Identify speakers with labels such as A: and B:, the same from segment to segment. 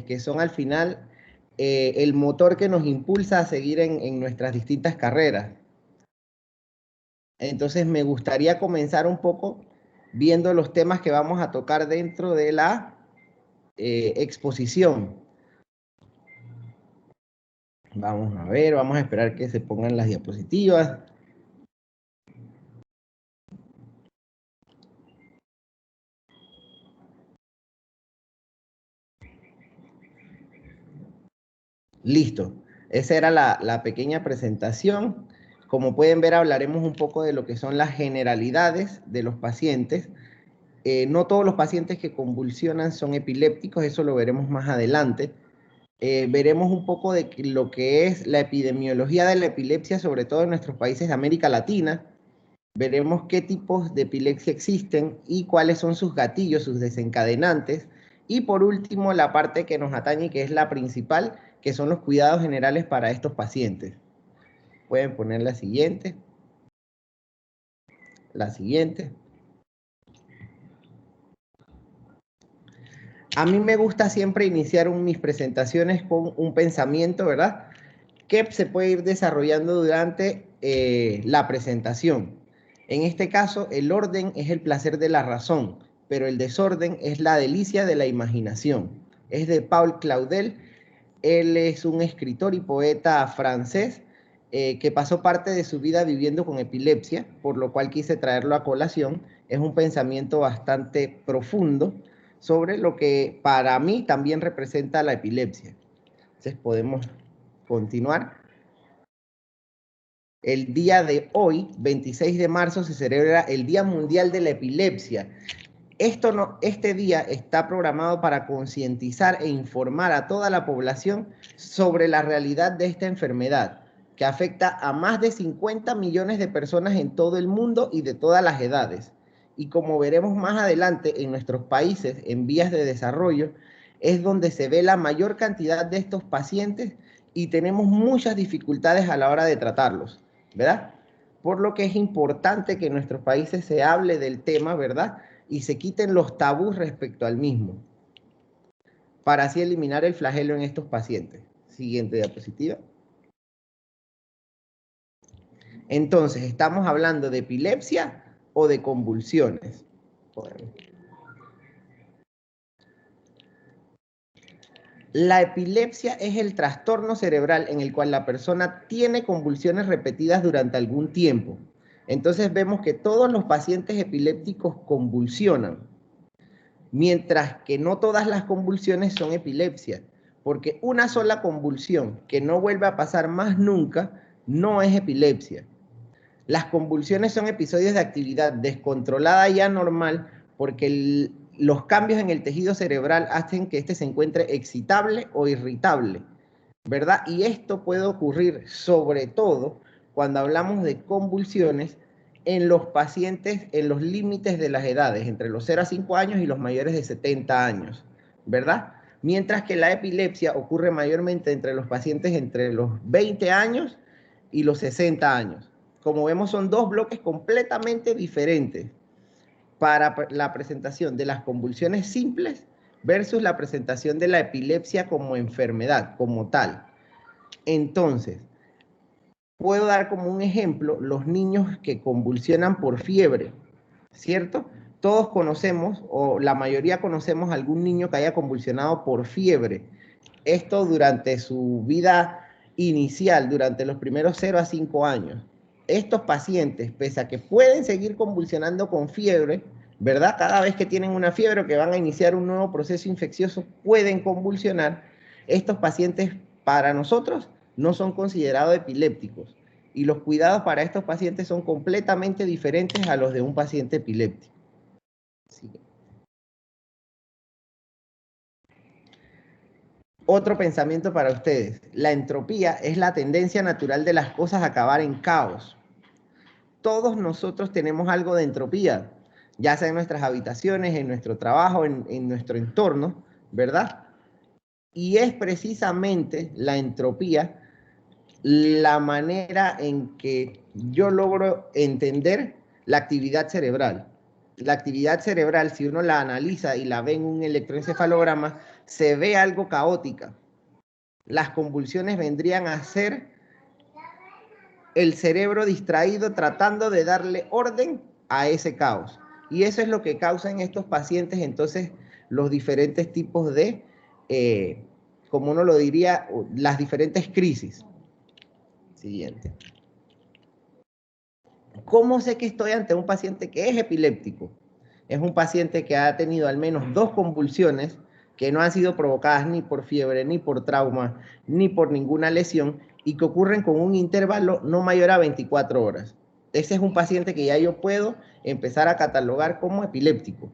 A: que son al final el motor que nos impulsa a seguir en nuestras distintas carreras. Entonces me gustaría comenzar un poco viendo los temas que vamos a tocar dentro de la exposición. Vamos a ver, vamos a esperar que se pongan las diapositivas. Listo, esa era la pequeña presentación. Como pueden ver, hablaremos un poco de lo que son las generalidades de los pacientes. No todos los pacientes que convulsionan son epilépticos, eso lo veremos más adelante. Veremos un poco de lo que es la epidemiología de la epilepsia, sobre todo en nuestros países de América Latina. Veremos qué tipos de epilepsia existen y cuáles son sus gatillos, sus desencadenantes. Y por último, la parte que nos atañe, que es la principal, que son los cuidados generales para estos pacientes. Pueden poner la siguiente. La siguiente. A mí me gusta siempre iniciar mis presentaciones con un pensamiento, ¿verdad?, que se puede ir desarrollando durante la presentación. En este caso, el orden es el placer de la razón, pero el desorden es la delicia de la imaginación. Es de Paul Claudel. Él es un escritor y poeta francés que pasó parte de su vida viviendo con epilepsia, por lo cual quise traerlo a colación. Es un pensamiento bastante profundo sobre lo que para mí también representa la epilepsia. Entonces podemos continuar. El día de hoy, 26 de marzo, se celebra el Día Mundial de la Epilepsia. Este día está programado para concientizar e informar a toda la población sobre la realidad de esta enfermedad, que afecta a más de 50 millones de personas en todo el mundo y de todas las edades. Y como veremos más adelante, en nuestros países en vías de desarrollo, es donde se ve la mayor cantidad de estos pacientes y tenemos muchas dificultades a la hora de tratarlos, ¿verdad? Por lo que es importante que en nuestros países se hable del tema, ¿verdad?, y se quiten los tabús respecto al mismo, para así eliminar el flagelo en estos pacientes. Siguiente diapositiva. Entonces, ¿estamos hablando de epilepsia o de convulsiones? Bueno. La epilepsia es el trastorno cerebral en el cual la persona tiene convulsiones repetidas durante algún tiempo. Entonces vemos que todos los pacientes epilépticos convulsionan, mientras que no todas las convulsiones son epilepsia, porque una sola convulsión que no vuelve a pasar más nunca no es epilepsia. Las convulsiones son episodios de actividad descontrolada y anormal porque los cambios en el tejido cerebral hacen que éste se encuentre excitable o irritable, ¿verdad? Y esto puede ocurrir sobre todo cuando hablamos de convulsiones en los pacientes en los límites de las edades, entre los 0 a 5 años y los mayores de 70 años, ¿verdad? Mientras que la epilepsia ocurre mayormente entre los pacientes entre los 20 años y los 60 años. Como vemos, son dos bloques completamente diferentes para la presentación de las convulsiones simples versus la presentación de la epilepsia como enfermedad, como tal. Entonces, puedo dar como un ejemplo los niños que convulsionan por fiebre, ¿cierto? Todos conocemos, o la mayoría conocemos, algún niño que haya convulsionado por fiebre. Esto durante su vida inicial, durante los primeros 0 a 5 años. Estos pacientes, pese a que pueden seguir convulsionando con fiebre, ¿verdad? Cada vez que tienen una fiebre o que van a iniciar un nuevo proceso infeccioso, pueden convulsionar. Estos pacientes, para nosotros, no son considerados epilépticos. Y los cuidados para estos pacientes son completamente diferentes a los de un paciente epiléptico. Sigue. Otro pensamiento para ustedes. La entropía es la tendencia natural de las cosas a acabar en caos. Todos nosotros tenemos algo de entropía, ya sea en nuestras habitaciones, en nuestro trabajo, en nuestro entorno, ¿verdad? Y es precisamente la entropía la manera en que yo logro entender la actividad cerebral. la actividad cerebral, si uno la analiza y la ve en un electroencefalograma, se ve algo caótica. Las convulsiones vendrían a ser el cerebro distraído tratando de darle orden a ese caos. Y eso es lo que causa en estos pacientes entonces los diferentes tipos de, como uno lo diría, las diferentes crisis. Siguiente. ¿Cómo sé que estoy ante un paciente que es epiléptico? Es un paciente que ha tenido al menos 2 convulsiones que no han sido provocadas ni por fiebre, ni por trauma, ni por ninguna lesión, y que ocurren con un intervalo no mayor a 24 horas. Ese es un paciente que ya yo puedo empezar a catalogar como epiléptico.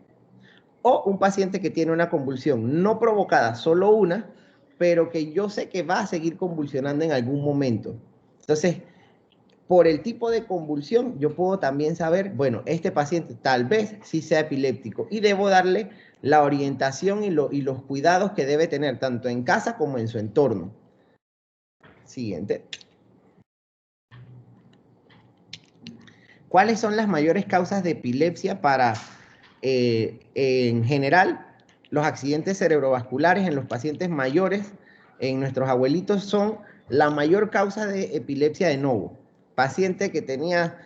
A: O un paciente que tiene una convulsión no provocada, solo una, pero que yo sé que va a seguir convulsionando en algún momento. Entonces, por el tipo de convulsión, yo puedo también saber, bueno, este paciente tal vez sí sea epiléptico y debo darle la orientación y los cuidados que debe tener tanto en casa como en su entorno. Siguiente. ¿Cuáles son las mayores causas de epilepsia para, en general, los accidentes cerebrovasculares en los pacientes mayores, en nuestros abuelitos, son la mayor causa de epilepsia de novo? Paciente que tenía,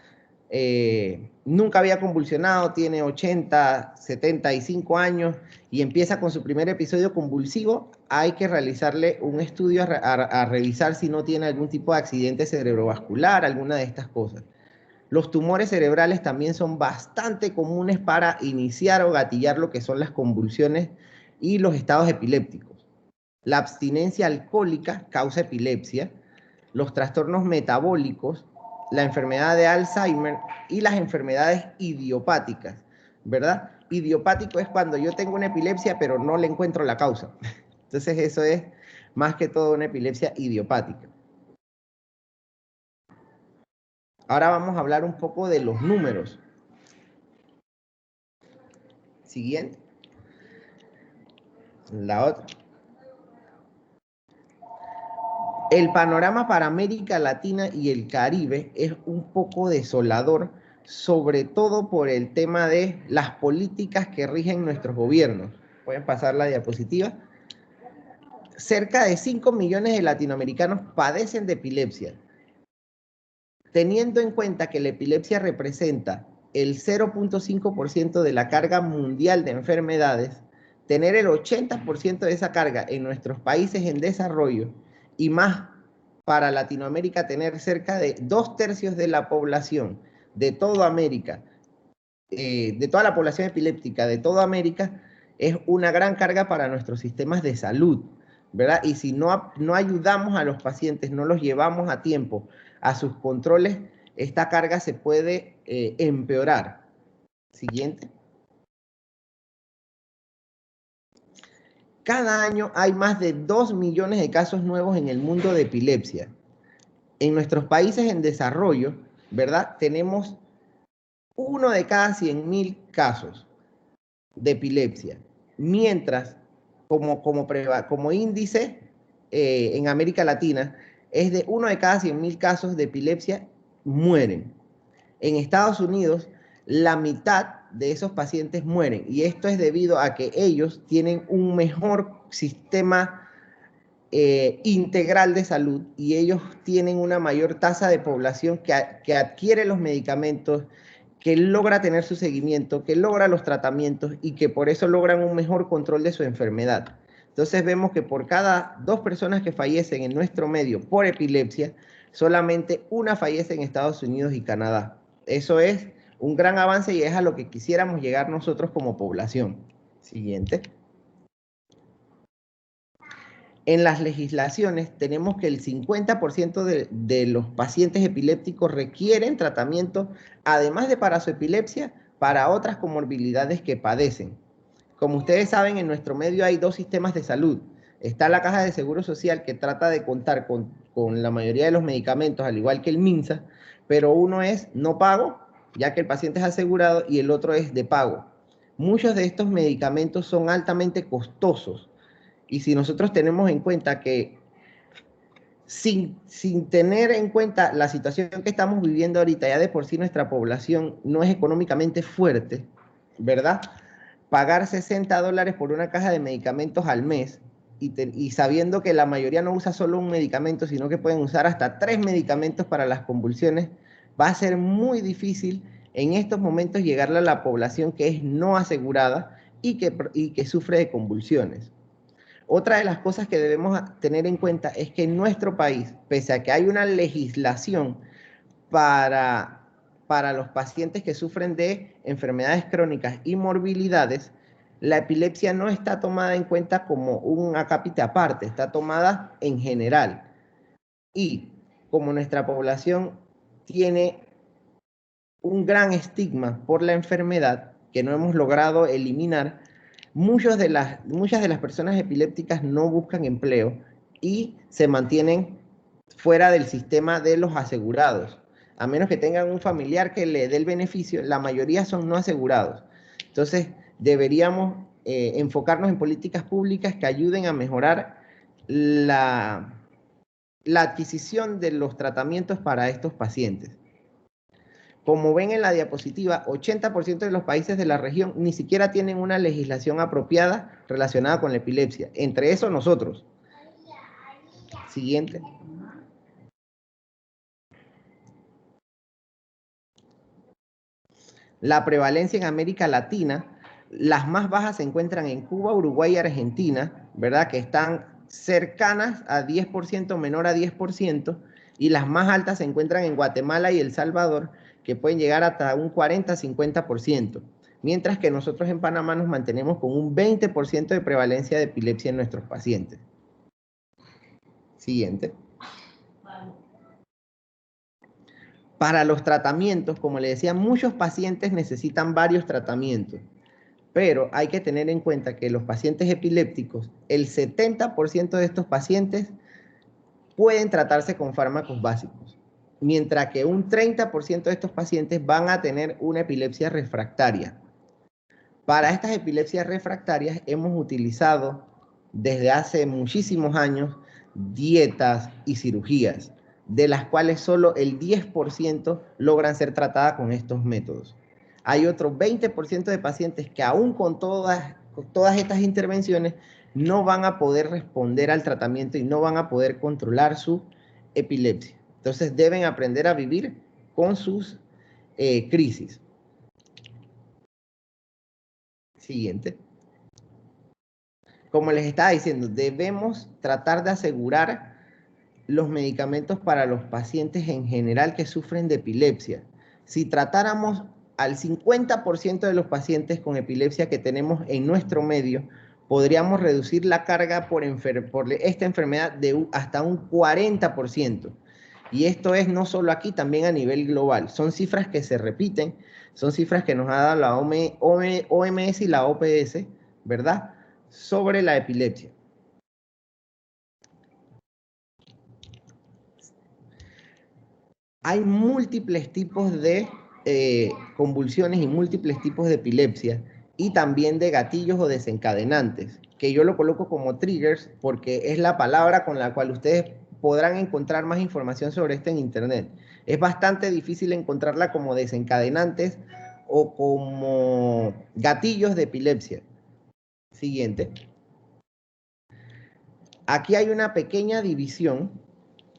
A: nunca había convulsionado, tiene 80, 75 años y empieza con su primer episodio convulsivo, hay que realizarle un estudio a revisar si no tiene algún tipo de accidente cerebrovascular, alguna de estas cosas. Los tumores cerebrales también son bastante comunes para iniciar o gatillar lo que son las convulsiones y los estados epilépticos. La abstinencia alcohólica causa epilepsia, los trastornos metabólicos, la enfermedad de Alzheimer y las enfermedades idiopáticas, ¿verdad? Idiopático es cuando yo tengo una epilepsia pero no le encuentro la causa. Entonces eso es más que todo una epilepsia idiopática. Ahora vamos a hablar un poco de los números. Siguiente. La otra. El panorama para América Latina y el Caribe es un poco desolador, sobre todo por el tema de las políticas que rigen nuestros gobiernos. Pueden pasar la diapositiva. Cerca de 5 millones de latinoamericanos padecen de epilepsia. Teniendo en cuenta que la epilepsia representa el 0.5% de la carga mundial de enfermedades, tener el 80% de esa carga en nuestros países en desarrollo y más para Latinoamérica tener cerca de 2/3 de la población de toda América, de toda la población epiléptica de toda América, es una gran carga para nuestros sistemas de salud, ¿verdad? Y si no ayudamos a los pacientes, no los llevamos a tiempo a sus controles, esta carga se puede empeorar. Siguiente. Cada año hay más de 2 millones de casos nuevos en el mundo de epilepsia. En nuestros países en desarrollo, ¿verdad? Tenemos 1 de cada 100.000 casos de epilepsia, mientras como índice en América Latina es de 1 de cada 100.000 casos de epilepsia mueren. En Estados Unidos, la mitad de esos pacientes mueren, y esto es debido a que ellos tienen un mejor sistema integral de salud y ellos tienen una mayor tasa de población que adquiere los medicamentos, que logra tener su seguimiento, que logra los tratamientos y que por eso logran un mejor control de su enfermedad. Entonces vemos que por cada 2 personas que fallecen en nuestro medio por epilepsia, solamente una fallece en Estados Unidos y Canadá. Eso es un gran avance y es a lo que quisiéramos llegar nosotros como población. Siguiente. En las legislaciones tenemos que el 50% de los pacientes epilépticos requieren tratamiento, además de para su epilepsia, para otras comorbilidades que padecen. Como ustedes saben, en nuestro medio hay 2 sistemas de salud. Está la Caja de Seguro Social, que trata de contar con la mayoría de los medicamentos, al igual que el MINSA, pero uno es no pago, ya que el paciente es asegurado, y el otro es de pago. Muchos de estos medicamentos son altamente costosos. Y si nosotros tenemos en cuenta que sin tener en cuenta la situación que estamos viviendo ahorita, ya de por sí nuestra población no es económicamente fuerte, ¿verdad? Pagar $60 por una caja de medicamentos al mes y sabiendo que la mayoría no usa solo un medicamento, sino que pueden usar hasta 3 medicamentos para las convulsiones, va a ser muy difícil en estos momentos llegarle a la población que es no asegurada y que sufre de convulsiones. Otra de las cosas que debemos tener en cuenta es que en nuestro país, pese a que hay una legislación para los pacientes que sufren de enfermedades crónicas y morbilidades, la epilepsia no está tomada en cuenta como un acápite aparte, está tomada en general. Y como nuestra población tiene un gran estigma por la enfermedad que no hemos logrado eliminar, muchas de las personas epilépticas no buscan empleo y se mantienen fuera del sistema de los asegurados. A menos que tengan un familiar que le dé el beneficio, la mayoría son no asegurados. Entonces, deberíamos enfocarnos en políticas públicas que ayuden a mejorar la adquisición de los tratamientos para estos pacientes. Como ven en la diapositiva, 80% de los países de la región ni siquiera tienen una legislación apropiada relacionada con la epilepsia. Entre esos nosotros. Siguiente. La prevalencia en América Latina, las más bajas se encuentran en Cuba, Uruguay y Argentina, ¿verdad? Que están cercanas a 10%, menor a 10%, y las más altas se encuentran en Guatemala y El Salvador, que pueden llegar hasta un 40-50%, mientras que nosotros en Panamá nos mantenemos con un 20% de prevalencia de epilepsia en nuestros pacientes. Siguiente. Para los tratamientos, como le decía, muchos pacientes necesitan varios tratamientos, pero hay que tener en cuenta que los pacientes epilépticos, el 70% de estos pacientes pueden tratarse con fármacos básicos, mientras que un 30% de estos pacientes van a tener una epilepsia refractaria. Para estas epilepsias refractarias hemos utilizado desde hace muchísimos años dietas y cirugías, de las cuales solo el 10% logran ser tratadas con estos métodos. Hay otro 20% de pacientes que aún con todas estas intervenciones no van a poder responder al tratamiento y no van a poder controlar su epilepsia. Entonces deben aprender a vivir con sus crisis. Siguiente. Como les estaba diciendo, debemos tratar de asegurar los medicamentos para los pacientes en general que sufren de epilepsia. Si tratáramos al 50% de los pacientes con epilepsia que tenemos en nuestro medio, podríamos reducir la carga por esta enfermedad de hasta un 40%. Y esto es no solo aquí, también a nivel global. Son cifras que se repiten, son cifras que nos ha dado la OMS y la OPS, ¿verdad?, sobre la epilepsia. Hay múltiples tipos de convulsiones y múltiples tipos de epilepsia y también de gatillos o desencadenantes, que yo lo coloco como triggers porque es la palabra con la cual ustedes podrán encontrar más información sobre esto en internet. Es bastante difícil encontrarla como desencadenantes o como gatillos de epilepsia. Siguiente. Aquí hay una pequeña división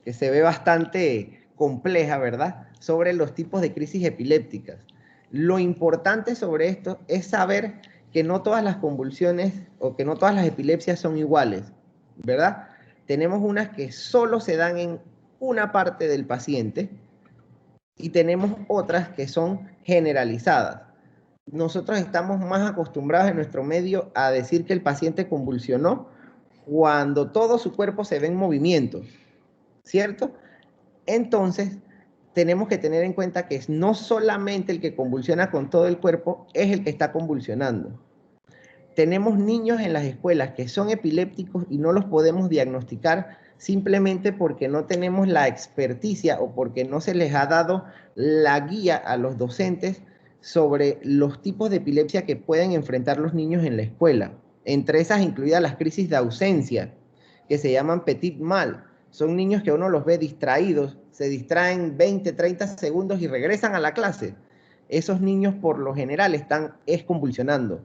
A: que se ve bastante compleja, ¿verdad?, sobre los tipos de crisis epilépticas. Lo importante sobre esto es saber que no todas las convulsiones o que no todas las epilepsias son iguales, ¿verdad? Tenemos unas que solo se dan en una parte del paciente y tenemos otras que son generalizadas. Nosotros estamos más acostumbrados en nuestro medio a decir que el paciente convulsionó cuando todo su cuerpo se ve en movimiento, ¿cierto? Entonces, tenemos que tener en cuenta que no solamente el que convulsiona con todo el cuerpo es el que está convulsionando. Tenemos niños en las escuelas que son epilépticos y no los podemos diagnosticar simplemente porque no tenemos la experticia o porque no se les ha dado la guía a los docentes sobre los tipos de epilepsia que pueden enfrentar los niños en la escuela. Entre esas incluidas las crisis de ausencia, que se llaman petit mal. Son niños que uno los ve distraídos, se distraen 20, 30 segundos y regresan a la clase. esos niños por lo general están convulsionando.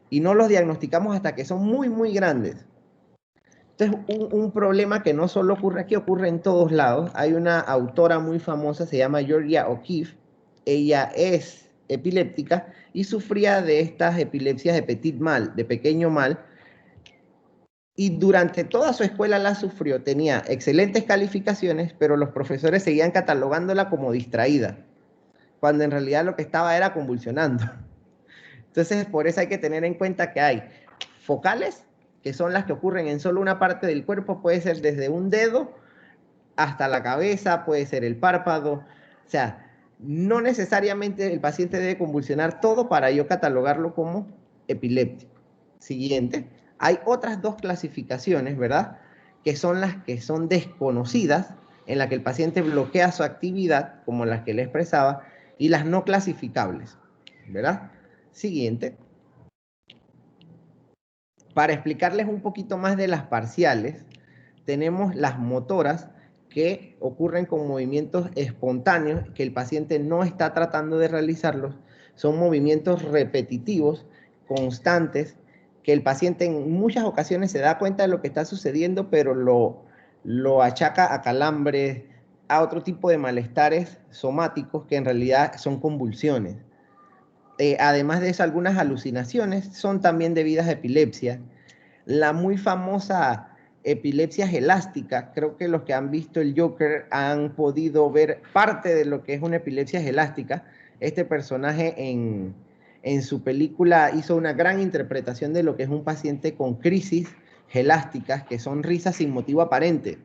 A: Y no los diagnosticamos hasta que son muy, muy grandes. Entonces, un problema que no solo ocurre aquí, ocurre en todos lados. Hay una autora muy famosa, se llama Georgia O'Keeffe. Ella es epiléptica y sufría de estas epilepsias de petit mal, de pequeño mal. Y durante toda su escuela la sufrió. Tenía excelentes calificaciones, pero los profesores seguían catalogándola como distraída, cuando en realidad lo que estaba era convulsionando. Entonces, por eso hay que tener en cuenta que hay focales, que son las que ocurren en solo una parte del cuerpo, puede ser desde un dedo hasta la cabeza, puede ser el párpado. O sea, no necesariamente el paciente debe convulsionar todo para yo catalogarlo como epiléptico. Siguiente. Hay otras dos clasificaciones, ¿verdad? Que son las que son desconocidas, en las que el paciente bloquea su actividad, como las que le expresaba, y las no clasificables, ¿verdad? Siguiente. Para explicarles un poquito más de las parciales, tenemos las motoras que ocurren con movimientos espontáneos, que el paciente no está tratando de realizarlos. Son movimientos repetitivos, constantes, que el paciente en muchas ocasiones se da cuenta de lo que está sucediendo, pero lo achaca a calambres, a otro tipo de malestares somáticos que en realidad son convulsiones. Además de eso, algunas alucinaciones son también debidas a epilepsia. La muy famosa epilepsia gelástica, creo que los que han visto el Joker han podido ver parte de lo que es una epilepsia gelástica. Este personaje en su película hizo una gran interpretación de lo que es un paciente con crisis gelásticas, que son risas sin motivo aparente.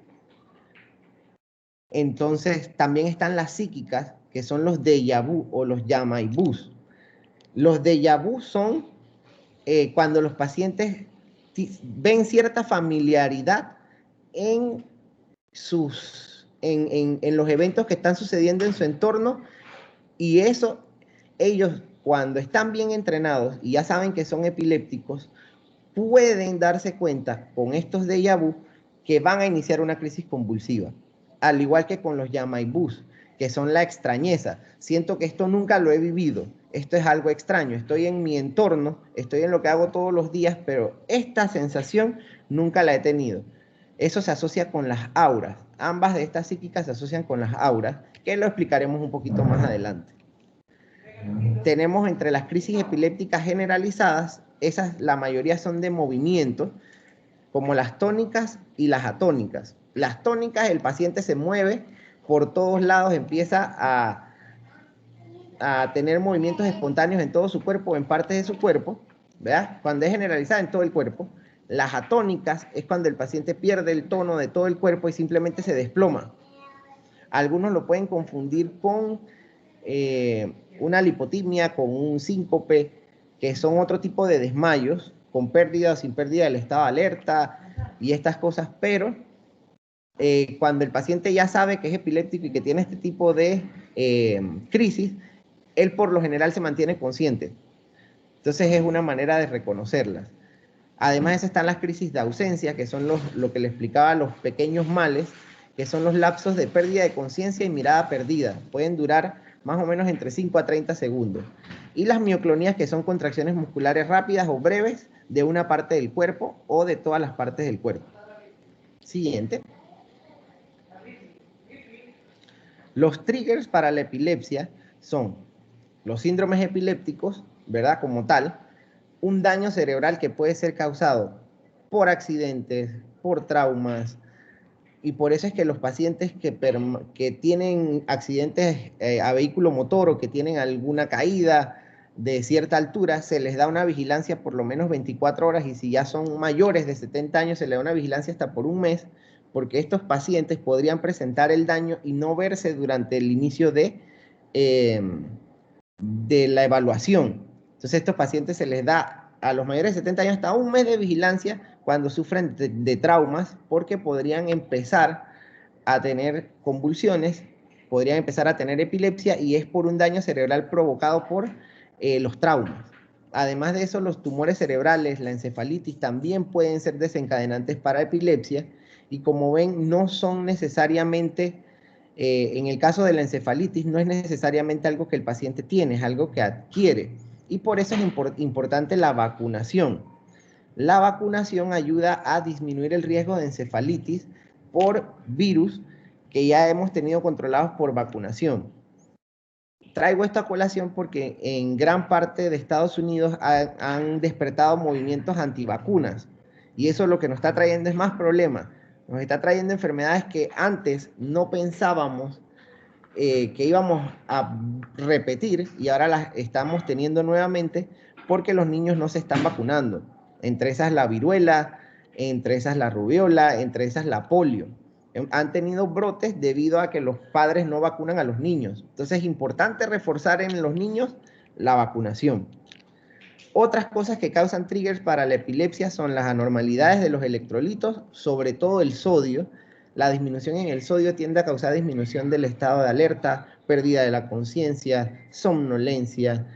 A: Entonces, también están las psíquicas, que son los déjà vu o los llamaibús. Los déjà vu son cuando los pacientes ven cierta familiaridad en, en los eventos que están sucediendo en su entorno, y eso ellos, cuando están bien entrenados y ya saben que son epilépticos, pueden darse cuenta con estos déjà vu que van a iniciar una crisis convulsiva, al igual que con los llamaibús, que son la extrañeza. Siento que esto nunca lo he vivido, esto es algo extraño, estoy en mi entorno, estoy en lo que hago todos los días, pero esta sensación nunca la he tenido. Eso se asocia con las auras. Ambas de estas psíquicas se asocian con las auras, que lo explicaremos un poquito más adelante. Tenemos entre las crisis epilépticas generalizadas, esas la mayoría son de movimiento, como las tónicas y las atónicas. Las tónicas, el paciente se mueve por todos lados, empieza a tener movimientos espontáneos en todo su cuerpo, en partes de su cuerpo, ¿verdad? Cuando es generalizada en todo el cuerpo. Las atónicas es cuando el paciente pierde el tono de todo el cuerpo y simplemente se desploma. Algunos lo pueden confundir con una lipotimia, con un síncope, que son otro tipo de desmayos, con pérdida o sin pérdida del estado de alerta y estas cosas, pero cuando el paciente ya sabe que es epiléptico y que tiene este tipo de crisis, él por lo general se mantiene consciente. Entonces es una manera de reconocerlas. Además de eso están las crisis de ausencia, que son lo que le explicaba, los pequeños males, que son los lapsos de pérdida de conciencia y mirada perdida. Pueden durar más o menos entre 5 a 30 segundos. Y las mioclonías, que son contracciones musculares rápidas o breves de una parte del cuerpo o de todas las partes del cuerpo. Siguiente. Los triggers para la epilepsia son los síndromes epilépticos, ¿verdad? Como tal, un daño cerebral que puede ser causado por accidentes, por traumas, y por eso es que los pacientes que tienen accidentes a vehículo motor o que tienen alguna caída de cierta altura, se les da una vigilancia por lo menos 24 horas, y si ya son mayores de 70 años se les da una vigilancia hasta por un mes, porque estos pacientes podrían presentar el daño y no verse durante el inicio de la evaluación. Entonces, a estos pacientes se les da a los mayores de 70 años hasta un mes de vigilancia cuando sufren de traumas, porque podrían empezar a tener convulsiones, podrían empezar a tener epilepsia, y es por un daño cerebral provocado por los traumas. Además de eso, los tumores cerebrales, la encefalitis, también pueden ser desencadenantes para epilepsia, y como ven, no son necesariamente En el caso de la encefalitis no es necesariamente algo que el paciente tiene, es algo que adquiere. Y por eso es importante la vacunación. La vacunación ayuda a disminuir el riesgo de encefalitis por virus que ya hemos tenido controlados por vacunación. Traigo esta colación porque en gran parte de Estados Unidos han despertado movimientos antivacunas y eso lo que nos está trayendo es más problemas. Nos está trayendo enfermedades que antes no pensábamos que íbamos a repetir y ahora las estamos teniendo nuevamente porque los niños no se están vacunando. Entre esas la viruela, entre esas la rubiola, entre esas la polio. Han tenido brotes debido a que los padres no vacunan a los niños. Entonces es importante reforzar en los niños la vacunación. Otras cosas que causan triggers para la epilepsia son las anormalidades de los electrolitos, sobre todo el sodio. La disminución en el sodio tiende a causar disminución del estado de alerta, pérdida de la conciencia, somnolencia,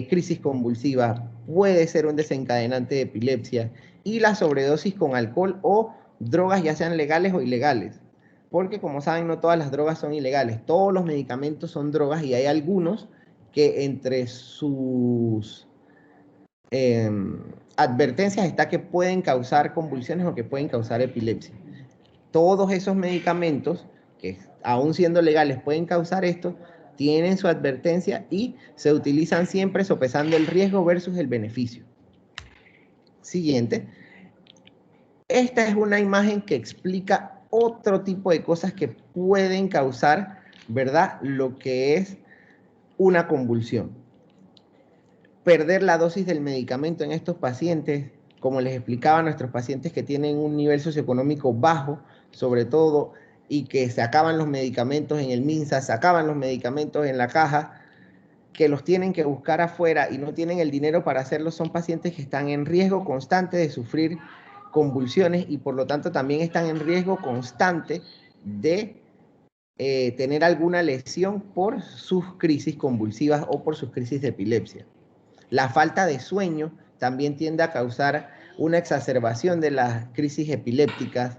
A: crisis convulsiva, puede ser un desencadenante de epilepsia, y la sobredosis con alcohol o drogas, ya sean legales o ilegales. Porque como saben, no todas las drogas son ilegales, todos los medicamentos son drogas y hay algunos que entre sus advertencias está que pueden causar convulsiones o que pueden causar epilepsia. Todos esos medicamentos, que aún siendo legales pueden causar esto, tienen su advertencia y se utilizan siempre sopesando el riesgo versus el beneficio. Siguiente. Esta es una imagen que explica otro tipo de cosas que pueden causar, ¿verdad?, lo que es una convulsión. Perder la dosis del medicamento en estos pacientes, como les explicaba, nuestros pacientes que tienen un nivel socioeconómico bajo, sobre todo, y que se acaban los medicamentos en el MINSA, se acaban los medicamentos en la caja, que los tienen que buscar afuera y no tienen el dinero para hacerlo, son pacientes que están en riesgo constante de sufrir convulsiones y por lo tanto también están en riesgo constante de tener alguna lesión por sus crisis convulsivas o por sus crisis de epilepsia. La falta de sueño también tiende a causar una exacerbación de las crisis epilépticas.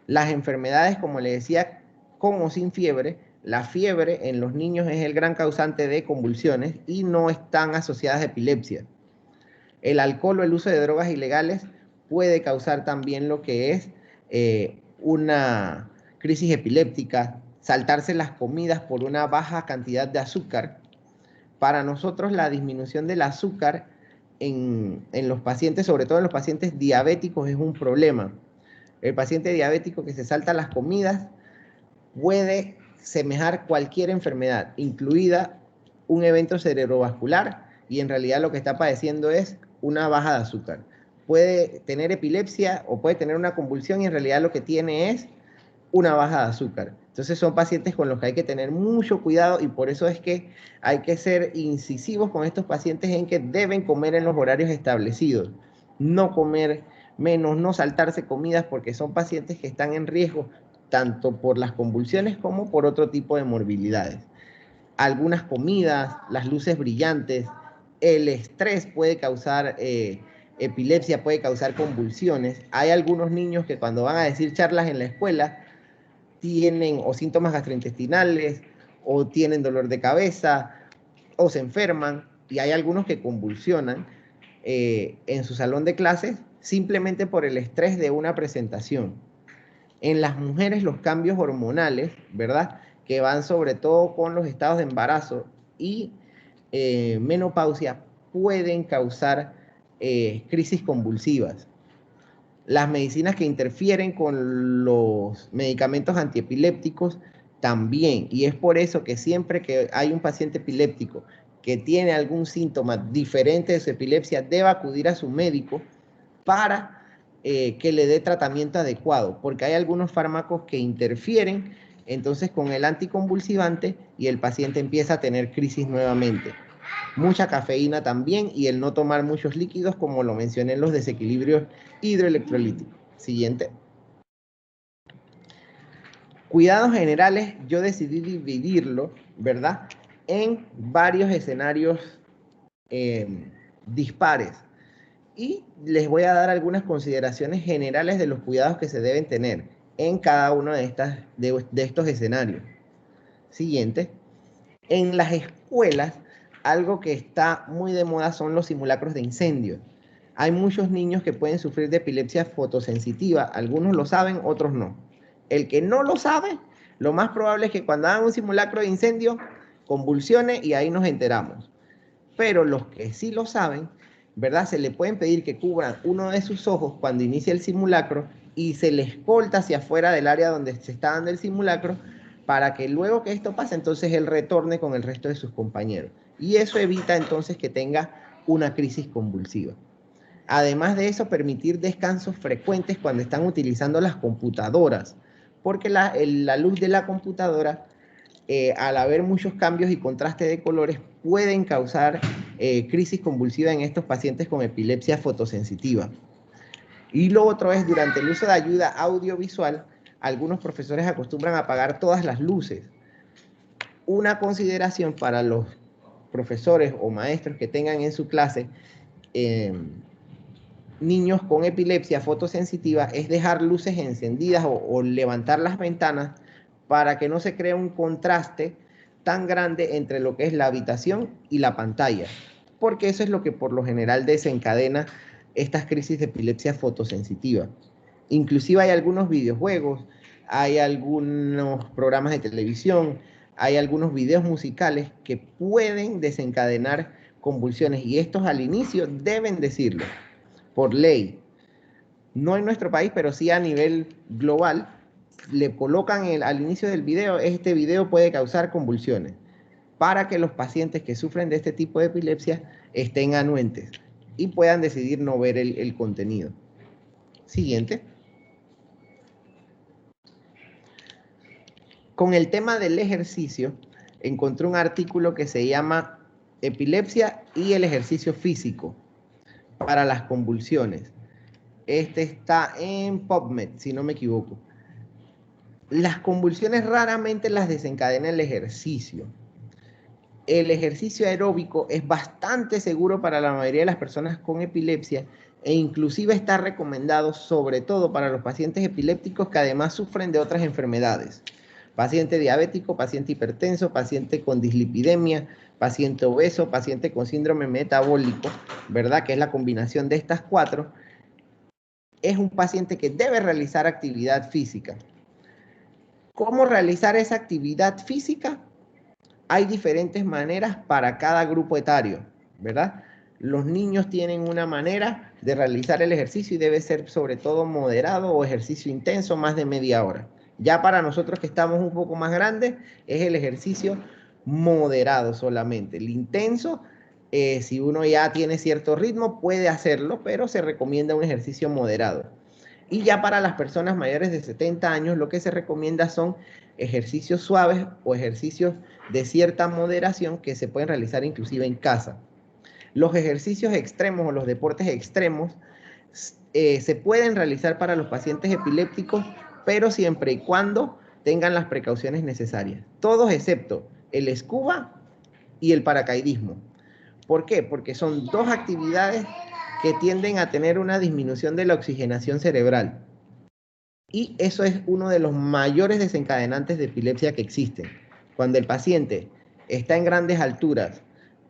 A: Las enfermedades, como le decía, con o sin fiebre, la fiebre en los niños es el gran causante de convulsiones y no están asociadas a epilepsia. El alcohol o el uso de drogas ilegales puede causar también lo que es una crisis epiléptica, saltarse las comidas por una baja cantidad de azúcar. Para nosotros la disminución del azúcar en los pacientes, sobre todo en los pacientes diabéticos, es un problema. El paciente diabético que se salta las comidas puede semejar cualquier enfermedad, incluida un evento cerebrovascular, y en realidad lo que está padeciendo es una baja de azúcar. Puede tener epilepsia o puede tener una convulsión y en realidad lo que tiene es una baja de azúcar. Entonces son pacientes con los que hay que tener mucho cuidado y por eso es que hay que ser incisivos con estos pacientes en que deben comer en los horarios establecidos, no comer menos, no saltarse comidas porque son pacientes que están en riesgo tanto por las convulsiones como por otro tipo de morbilidades. Algunas comidas, las luces brillantes, el estrés puede causar epilepsia, puede causar convulsiones. Hay algunos niños que cuando van a decir charlas en la escuela tienen o síntomas gastrointestinales, o tienen dolor de cabeza, o se enferman, y hay algunos que convulsionan en su salón de clases simplemente por el estrés de una presentación. En las mujeres los cambios hormonales, ¿verdad?, que van sobre todo con los estados de embarazo y menopausia, pueden causar crisis convulsivas. Las medicinas que interfieren con los medicamentos antiepilépticos también, y es por eso que siempre que hay un paciente epiléptico que tiene algún síntoma diferente de su epilepsia, debe acudir a su médico para que le dé tratamiento adecuado, porque hay algunos fármacos que interfieren entonces con el anticonvulsivante y el paciente empieza a tener crisis nuevamente. Mucha cafeína también y el no tomar muchos líquidos, como lo mencioné en los desequilibrios hidroelectrolíticos. Siguiente. Cuidados generales, yo decidí dividirlo, ¿verdad?, en varios escenarios dispares. Y les voy a dar algunas consideraciones generales de los cuidados que se deben tener. en cada uno de estos escenarios. Siguiente. En las escuelas, algo que está muy de moda son los simulacros de incendio. Hay muchos niños que pueden sufrir de epilepsia fotosensitiva. Algunos lo saben, otros no. El que no lo sabe, lo más probable es que cuando hagan un simulacro de incendio, convulsione y ahí nos enteramos. Pero los que sí lo saben, ¿verdad? Se le pueden pedir que cubran uno de sus ojos cuando inicia el simulacro y se le escolta hacia afuera del área donde se está dando el simulacro para que luego que esto pase, entonces él retorne con el resto de sus compañeros. Y eso evita entonces que tenga una crisis convulsiva. Además de eso, permitir descansos frecuentes cuando están utilizando las computadoras, porque la luz de la computadora, al haber muchos cambios y contraste de colores, pueden causar crisis convulsiva en estos pacientes con epilepsia fotosensitiva. Y lo otro es, durante el uso de ayuda audiovisual, algunos profesores acostumbran a apagar todas las luces. Una consideración para los profesores o maestros que tengan en su clase niños con epilepsia fotosensitiva es dejar luces encendidas o levantar las ventanas para que no se cree un contraste tan grande entre lo que es la habitación y la pantalla, porque eso es lo que por lo general desencadena estas crisis de epilepsia fotosensitiva. Inclusive hay algunos videojuegos, hay algunos programas de televisión, hay algunos videos musicales que pueden desencadenar convulsiones y estos al inicio deben decirlo por ley. No en nuestro país, pero sí a nivel global, le colocan al inicio del video, este video puede causar convulsiones, para que los pacientes que sufren de este tipo de epilepsia estén anuentes y puedan decidir no ver el contenido. Siguiente. Con el tema del ejercicio, encontré un artículo que se llama Epilepsia y el ejercicio físico para las convulsiones. Este está en PubMed, si no me equivoco. Las convulsiones raramente las desencadena el ejercicio. El ejercicio aeróbico es bastante seguro para la mayoría de las personas con epilepsia e inclusive está recomendado sobre todo para los pacientes epilépticos que además sufren de otras enfermedades. Paciente diabético, paciente hipertenso, paciente con dislipidemia, paciente obeso, paciente con síndrome metabólico, ¿verdad? Que es la combinación de estas cuatro. Es un paciente que debe realizar actividad física. ¿Cómo realizar esa actividad física? Hay diferentes maneras para cada grupo etario, ¿verdad? Los niños tienen una manera de realizar el ejercicio y debe ser sobre todo moderado o ejercicio intenso, más de media hora. Ya para nosotros que estamos un poco más grandes, es el ejercicio moderado solamente. El intenso, si uno ya tiene cierto ritmo, puede hacerlo, pero se recomienda un ejercicio moderado. Y ya para las personas mayores de 70 años, lo que se recomienda son ejercicios suaves o ejercicios de cierta moderación que se pueden realizar inclusive en casa. Los ejercicios extremos o los deportes extremos se pueden realizar para los pacientes epilépticos, pero siempre y cuando tengan las precauciones necesarias. Todos excepto el scuba y el paracaidismo. ¿Por qué? Porque son dos actividades que tienden a tener una disminución de la oxigenación cerebral. Y eso es uno de los mayores desencadenantes de epilepsia que existen. Cuando el paciente está en grandes alturas,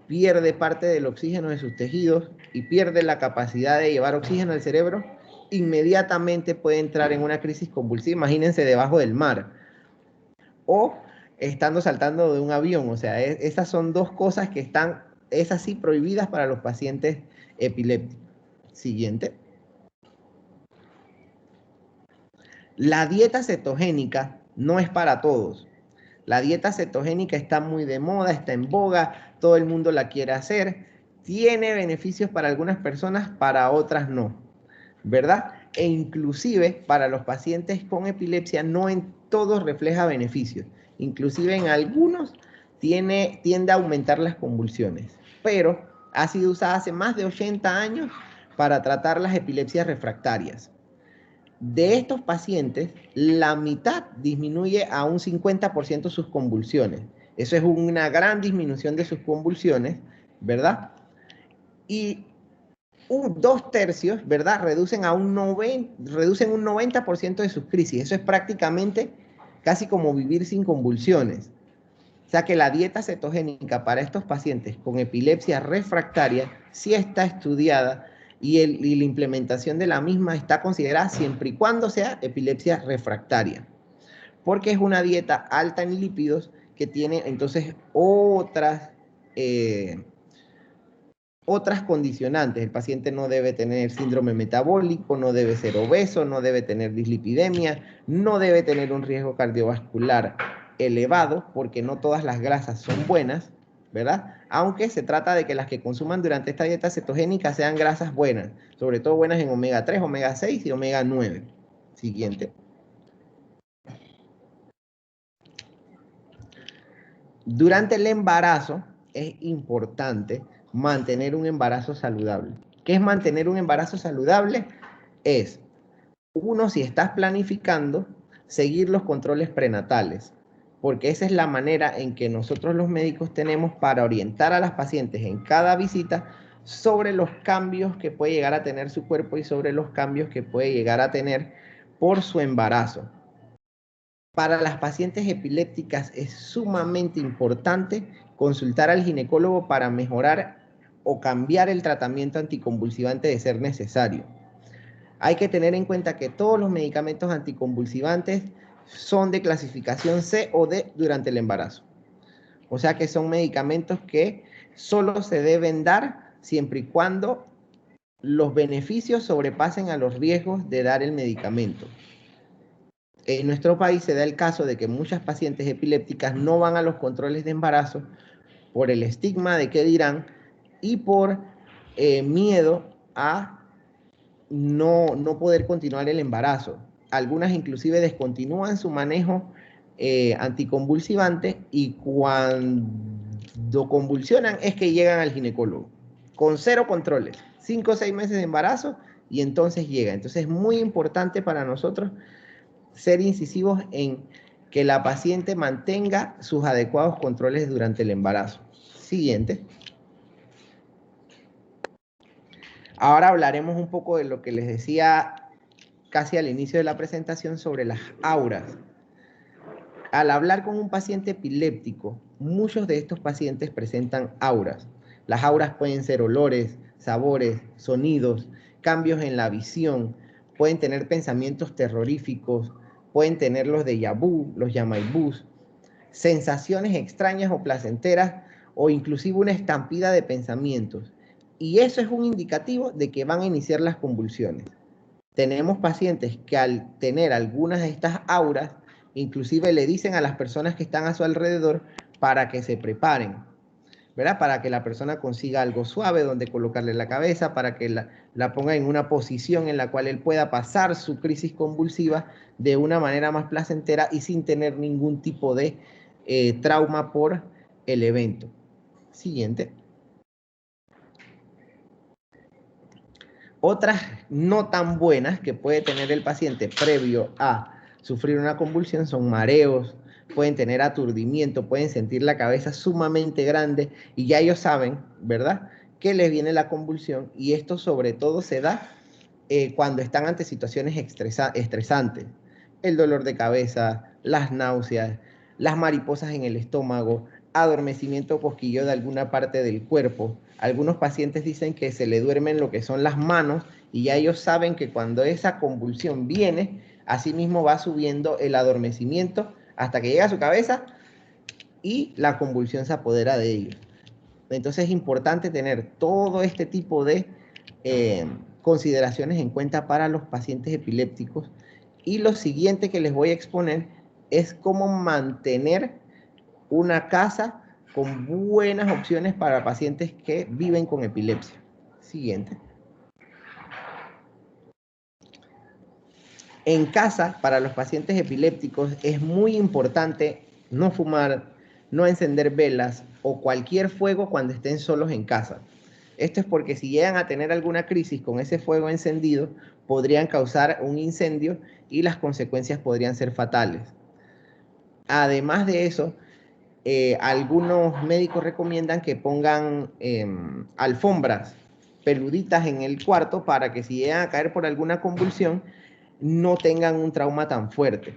A: pierde parte del oxígeno de sus tejidos y pierde la capacidad de llevar oxígeno al cerebro, inmediatamente puede entrar en una crisis convulsiva. Imagínense debajo del mar o estando saltando de un avión. O sea, esas son dos cosas que están, es así, prohibidas para los pacientes epilépticos. Siguiente. La dieta cetogénica no es para todos. La dieta cetogénica está muy de moda, está en boga, todo el mundo la quiere hacer. Tiene beneficios para algunas personas, para otras no, ¿verdad? E inclusive para los pacientes con epilepsia no en todos refleja beneficios. Inclusive en algunos tiende a aumentar las convulsiones. Pero ha sido usada hace más de 80 años para tratar las epilepsias refractarias. De estos pacientes, la mitad disminuye a un 50% sus convulsiones. Eso es una gran disminución de sus convulsiones, ¿verdad? Y dos tercios, ¿verdad? Reducen un 90% de sus crisis. Eso es prácticamente casi como vivir sin convulsiones. O sea que la dieta cetogénica para estos pacientes con epilepsia refractaria sí está estudiada y la implementación de la misma está considerada siempre y cuando sea epilepsia refractaria. Porque es una dieta alta en lípidos que tiene entonces otras condicionantes. El paciente no debe tener síndrome metabólico, no debe ser obeso, no debe tener dislipidemia, no debe tener un riesgo cardiovascular elevado, porque no todas las grasas son buenas, ¿verdad? Aunque se trata de que las que consuman durante esta dieta cetogénica sean grasas buenas, sobre todo buenas en omega 3, omega 6 y omega 9. Siguiente. Durante el embarazo es importante mantener un embarazo saludable. ¿Qué es mantener un embarazo saludable? Es, uno, si estás planificando, seguir los controles prenatales, porque esa es la manera en que nosotros los médicos tenemos para orientar a las pacientes en cada visita sobre los cambios que puede llegar a tener su cuerpo y sobre los cambios que puede llegar a tener por su embarazo. Para las pacientes epilépticas es sumamente importante consultar al ginecólogo para mejorar o cambiar el tratamiento anticonvulsivante de ser necesario. Hay que tener en cuenta que todos los medicamentos anticonvulsivantes son de clasificación C o D durante el embarazo. O sea que son medicamentos que solo se deben dar siempre y cuando los beneficios sobrepasen a los riesgos de dar el medicamento. En nuestro país se da el caso de que muchas pacientes epilépticas no van a los controles de embarazo por el estigma de qué dirán y por miedo a no poder continuar el embarazo. Algunas inclusive descontinúan su manejo anticonvulsivante y cuando convulsionan es que llegan al ginecólogo con 0 controles, 5 o 6 meses de embarazo y entonces llega. Entonces es muy importante para nosotros ser incisivos en que la paciente mantenga sus adecuados controles durante el embarazo. Siguiente. Ahora hablaremos un poco de lo que les decía casi al inicio de la presentación sobre las auras. Al hablar con un paciente epiléptico, muchos de estos pacientes presentan auras. Las auras pueden ser olores, sabores, sonidos, cambios en la visión, pueden tener pensamientos terroríficos, pueden tener los déjà vu, los llamaibús, sensaciones extrañas o placenteras o inclusive una estampida de pensamientos. Y eso es un indicativo de que van a iniciar las convulsiones. Tenemos pacientes que al tener algunas de estas auras, inclusive le dicen a las personas que están a su alrededor para que se preparen, ¿verdad? Para que la persona consiga algo suave donde colocarle la cabeza, para que la ponga en una posición en la cual él pueda pasar su crisis convulsiva de una manera más placentera y sin tener ningún tipo de trauma por el evento. Siguiente. Otras no tan buenas que puede tener el paciente previo a sufrir una convulsión son mareos, pueden tener aturdimiento, pueden sentir la cabeza sumamente grande y ya ellos saben, ¿verdad?, que les viene la convulsión y esto sobre todo se da cuando están ante situaciones estresantes. El dolor de cabeza, las náuseas, las mariposas en el estómago, adormecimiento o cosquilleo de alguna parte del cuerpo. Algunos pacientes dicen que se le duermen lo que son las manos y ya ellos saben que cuando esa convulsión viene, así mismo va subiendo el adormecimiento hasta que llega a su cabeza y la convulsión se apodera de ellos. Entonces es importante tener todo este tipo de consideraciones en cuenta para los pacientes epilépticos. Y lo siguiente que les voy a exponer es cómo mantener una casa con buenas opciones para pacientes que viven con epilepsia. Siguiente. En casa, para los pacientes epilépticos, es muy importante no fumar, no encender velas o cualquier fuego cuando estén solos en casa. Esto es porque si llegan a tener alguna crisis con ese fuego encendido, podrían causar un incendio y las consecuencias podrían ser fatales. Además de eso, algunos médicos recomiendan que pongan alfombras peluditas en el cuarto para que si llegan a caer por alguna convulsión, no tengan un trauma tan fuerte.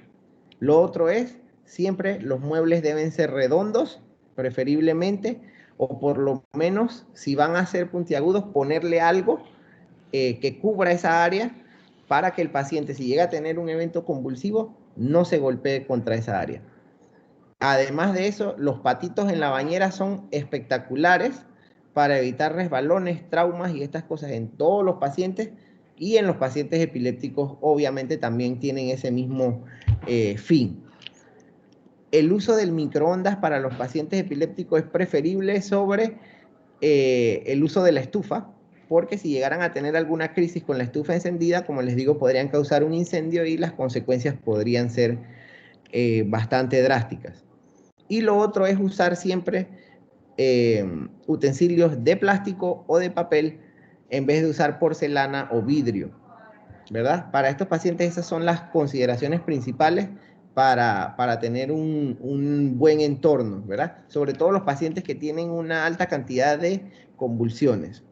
A: Lo otro es, siempre los muebles deben ser redondos, preferiblemente, o por lo menos, si van a ser puntiagudos, ponerle algo que cubra esa área para que el paciente, si llega a tener un evento convulsivo, no se golpee contra esa área. Además de eso, los patitos en la bañera son espectaculares para evitar resbalones, traumas y estas cosas en todos los pacientes, y en los pacientes epilépticos obviamente también tienen ese mismo fin. El uso del microondas para los pacientes epilépticos es preferible sobre el uso de la estufa, porque si llegaran a tener alguna crisis con la estufa encendida, como les digo, podrían causar un incendio y las consecuencias podrían ser bastante drásticas. Y lo otro es usar siempre utensilios de plástico o de papel en vez de usar porcelana o vidrio, ¿verdad? Para estos pacientes esas son las consideraciones principales para tener un buen entorno, ¿verdad? Sobre todo los pacientes que tienen una alta cantidad de convulsiones.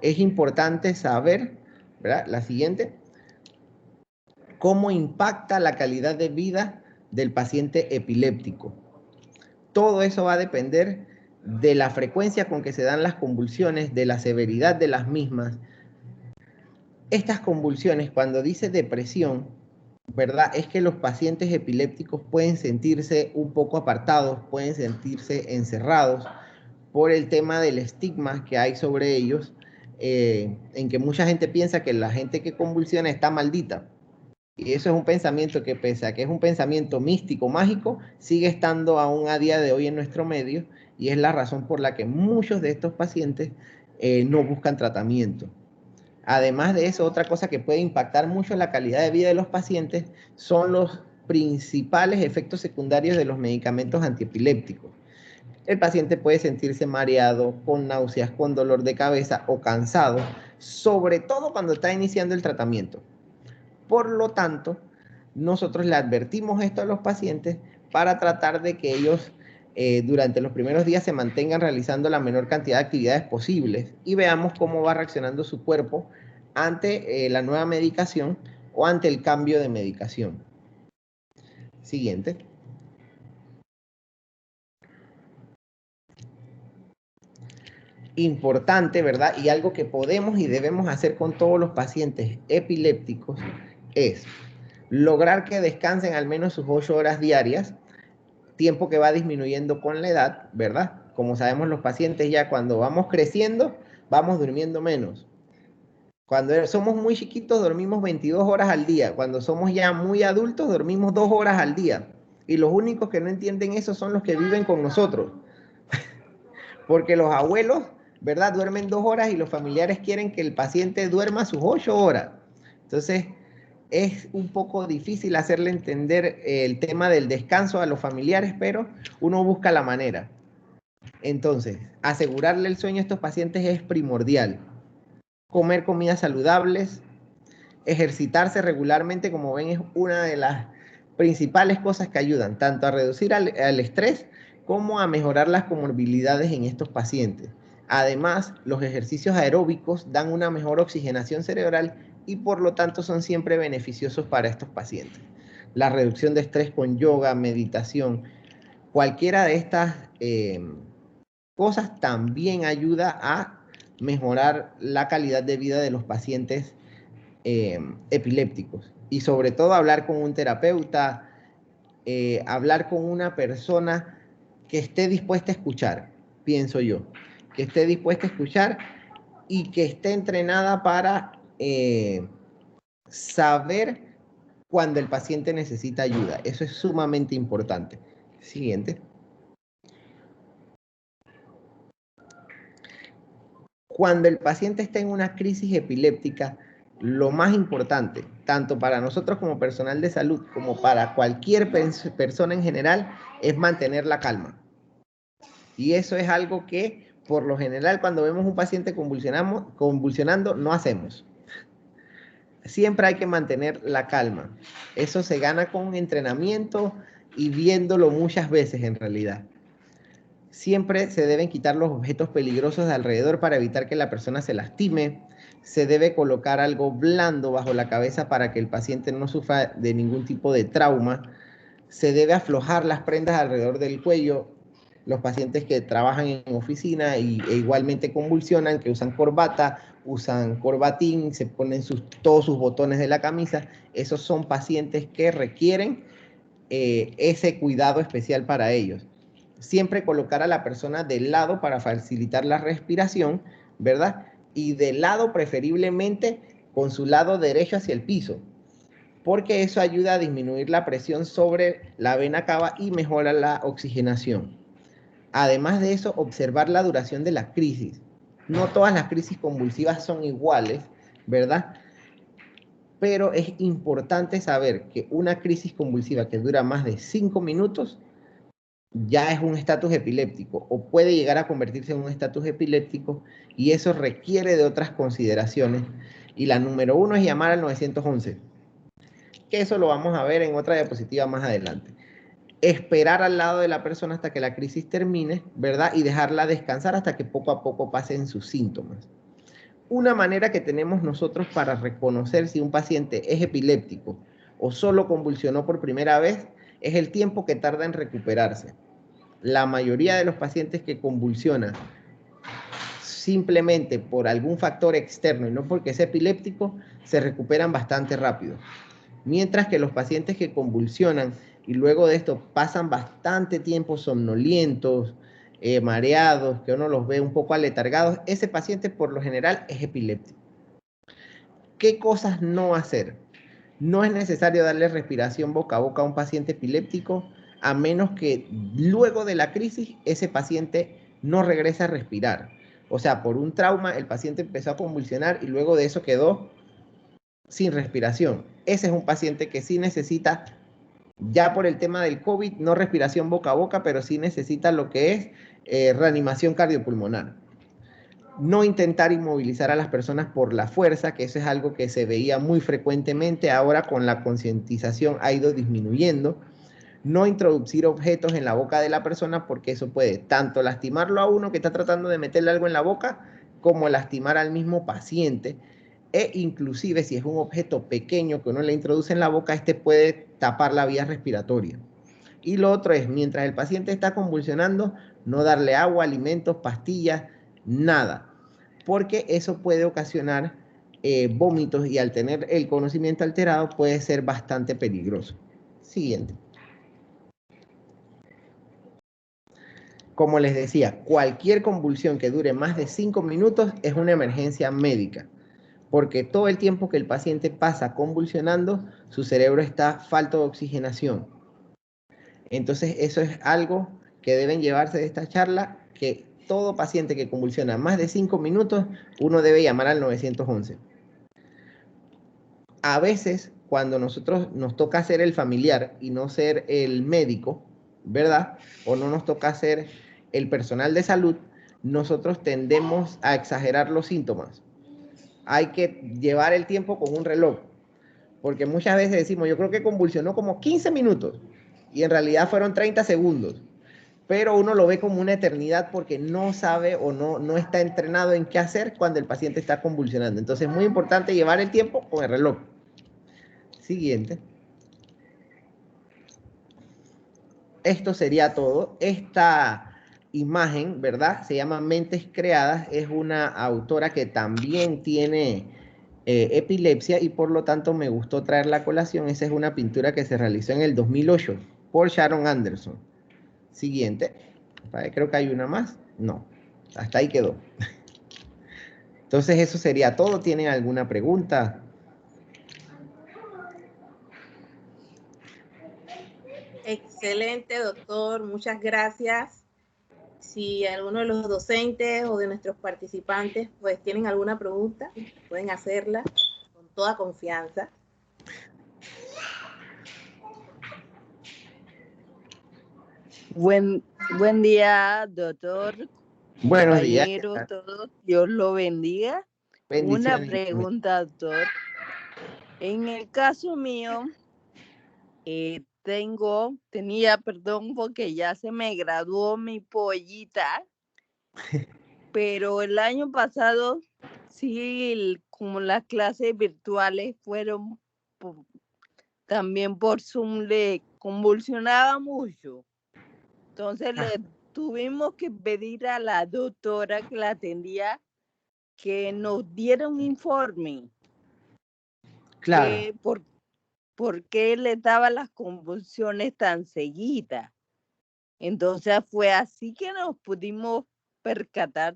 A: Es importante saber, ¿verdad? La siguiente, cómo impacta la calidad de vida del paciente epiléptico. Todo eso va a depender de la frecuencia con que se dan las convulsiones, de la severidad de las mismas. Estas convulsiones, cuando dice depresión, ¿verdad? Es que los pacientes epilépticos pueden sentirse un poco apartados, pueden sentirse encerrados por el tema del estigma que hay sobre ellos, en que mucha gente piensa que la gente que convulsiona está maldita. Y eso es un pensamiento que, pese a que es un pensamiento místico, mágico, sigue estando aún a día de hoy en nuestro medio, y es la razón por la que muchos de estos pacientes no buscan tratamiento. Además de eso, otra cosa que puede impactar mucho la calidad de vida de los pacientes son los principales efectos secundarios de los medicamentos antiepilépticos. El paciente puede sentirse mareado, con náuseas, con dolor de cabeza o cansado, sobre todo cuando está iniciando el tratamiento. Por lo tanto, nosotros le advertimos esto a los pacientes para tratar de que ellos durante los primeros días se mantengan realizando la menor cantidad de actividades posibles y veamos cómo va reaccionando su cuerpo ante la nueva medicación o ante el cambio de medicación. Siguiente. Importante, ¿verdad? Y algo que podemos y debemos hacer con todos los pacientes epilépticos es lograr que descansen al menos sus 8 horas diarias, tiempo que va disminuyendo con la edad, ¿verdad? Como sabemos los pacientes ya cuando vamos creciendo, vamos durmiendo menos. Cuando somos muy chiquitos dormimos 22 horas al día, cuando somos ya muy adultos dormimos 2 horas al día. Y los únicos que no entienden eso son los que viven con nosotros. Porque los abuelos, ¿verdad? Duermen 2 horas y los familiares quieren que el paciente duerma sus 8 horas. Entonces, es un poco difícil hacerle entender el tema del descanso a los familiares, pero uno busca la manera. Entonces, asegurarle el sueño a estos pacientes es primordial. Comer comidas saludables, ejercitarse regularmente, como ven, es una de las principales cosas que ayudan tanto a reducir al estrés como a mejorar las comorbilidades en estos pacientes. Además, los ejercicios aeróbicos dan una mejor oxigenación cerebral y por lo tanto son siempre beneficiosos para estos pacientes. La reducción de estrés con yoga, meditación, cualquiera de estas cosas también ayuda a mejorar la calidad de vida de los pacientes epilépticos. Y sobre todo hablar con un terapeuta, hablar con una persona que esté dispuesta a escuchar, pienso yo, que esté dispuesta a escuchar y que esté entrenada para saber cuando el paciente necesita ayuda. Eso es sumamente importante. Siguiente. Cuando el paciente está en una crisis epiléptica, lo más importante, tanto para nosotros como personal de salud, como para cualquier persona en general, es mantener la calma. Y eso es algo que, por lo general, cuando vemos un paciente convulsionando, no hacemos. Siempre hay que mantener la calma. Eso se gana con entrenamiento y viéndolo muchas veces en realidad. Siempre se deben quitar los objetos peligrosos de alrededor para evitar que la persona se lastime. Se debe colocar algo blando bajo la cabeza para que el paciente no sufra de ningún tipo de trauma. Se debe aflojar las prendas alrededor del cuello. Los pacientes que trabajan en oficina e igualmente convulsionan, que usan corbata, usan corbatín, se ponen todos sus botones de la camisa, esos son pacientes que requieren ese cuidado especial para ellos. Siempre colocar a la persona del lado para facilitar la respiración, ¿verdad? Y del lado preferiblemente con su lado derecho hacia el piso, porque eso ayuda a disminuir la presión sobre la vena cava y mejora la oxigenación. Además de eso, observar la duración de la crisis. No todas las crisis convulsivas son iguales, ¿verdad? Pero es importante saber que una crisis convulsiva que dura más de 5 minutos ya es un estatus epiléptico o puede llegar a convertirse en un estatus epiléptico, y eso requiere de otras consideraciones. Y la número 1 es llamar al 911, que eso lo vamos a ver en otra diapositiva más adelante. Esperar al lado de la persona hasta que la crisis termine, ¿verdad? Y dejarla descansar hasta que poco a poco pasen sus síntomas. Una manera que tenemos nosotros para reconocer si un paciente es epiléptico o solo convulsionó por primera vez es el tiempo que tarda en recuperarse. La mayoría de los pacientes que convulsionan simplemente por algún factor externo y no porque es epiléptico, se recuperan bastante rápido. Mientras que los pacientes que convulsionan y luego de esto pasan bastante tiempo somnolientos, mareados, que uno los ve un poco aletargados, ese paciente por lo general es epiléptico. ¿Qué cosas no hacer? No es necesario darle respiración boca a boca a un paciente epiléptico, a menos que luego de la crisis ese paciente no regrese a respirar. O sea, por un trauma el paciente empezó a convulsionar y luego de eso quedó sin respiración. Ese es un paciente que sí necesita, ya por el tema del COVID, no respiración boca a boca, pero sí necesita lo que es reanimación cardiopulmonar. No intentar inmovilizar a las personas por la fuerza, que eso es algo que se veía muy frecuentemente, ahora con la concientización ha ido disminuyendo. No introducir objetos en la boca de la persona, porque eso puede tanto lastimarlo a uno que está tratando de meterle algo en la boca, como lastimar al mismo paciente. E inclusive si es un objeto pequeño que uno le introduce en la boca, este puede tapar la vía respiratoria. Y lo otro es, mientras el paciente está convulsionando, no darle agua, alimentos, pastillas, nada, porque eso puede ocasionar vómitos, y al tener el conocimiento alterado puede ser bastante peligroso. Siguiente. Como les decía, cualquier convulsión que dure más de 5 minutos es una emergencia médica, porque todo el tiempo que el paciente pasa convulsionando, su cerebro está falto de oxigenación. Entonces eso es algo que deben llevarse de esta charla, que todo paciente que convulsiona más de 5 minutos, uno debe llamar al 911. A veces, cuando nosotros nos toca ser el familiar y no ser el médico, ¿verdad? O no nos toca ser el personal de salud, nosotros tendemos a exagerar los síntomas. Hay que llevar el tiempo con un reloj, porque muchas veces decimos, yo creo que convulsionó como 15 minutos, y en realidad fueron 30 segundos. Pero uno lo ve como una eternidad porque no sabe o no está entrenado en qué hacer cuando el paciente está convulsionando. Entonces es muy importante llevar el tiempo con el reloj. Siguiente. Esto sería todo. Esta imagen, ¿verdad? Se llama Mentes Creadas. Es una autora que también tiene epilepsia, y por lo tanto me gustó traerla a colación. Esa es una pintura que se realizó en el 2008 por Sharon Anderson. Siguiente. Creo que hay una más. No, hasta ahí quedó. Entonces eso sería todo. ¿Tienen alguna pregunta?
B: Excelente, doctor. Muchas gracias. Si alguno de los docentes o de nuestros participantes pues tienen alguna pregunta, pueden hacerla con toda confianza.
C: Buen día, doctor.
A: Buenos días.
C: Compañeros, todos. Dios lo bendiga.
A: Bendiciones.
C: Una pregunta, doctor. En el caso mío, perdón, porque ya se me graduó mi pollita, pero el año pasado sí, como las clases virtuales fueron también por Zoom, le convulsionaba mucho. Entonces le tuvimos que pedir a la doctora que la atendía que nos diera un informe.
A: Claro.
C: ¿Por qué le daba las convulsiones tan seguidas? Entonces fue así que nos pudimos percatar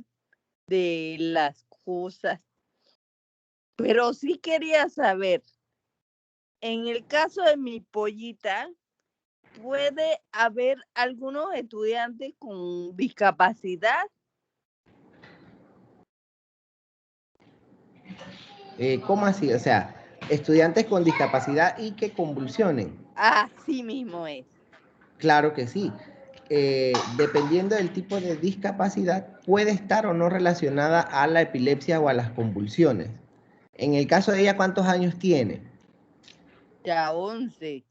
C: de las cosas. Pero sí quería saber, en el caso de mi pollita, ¿puede haber algunos estudiantes con discapacidad?
A: ¿Cómo así? O sea, estudiantes con discapacidad y que convulsionen.
C: Así mismo es.
A: Claro que sí. Dependiendo del tipo de discapacidad, puede estar o no relacionada a la epilepsia o a las convulsiones. En el caso de ella, ¿cuántos años tiene?
C: Ya 11.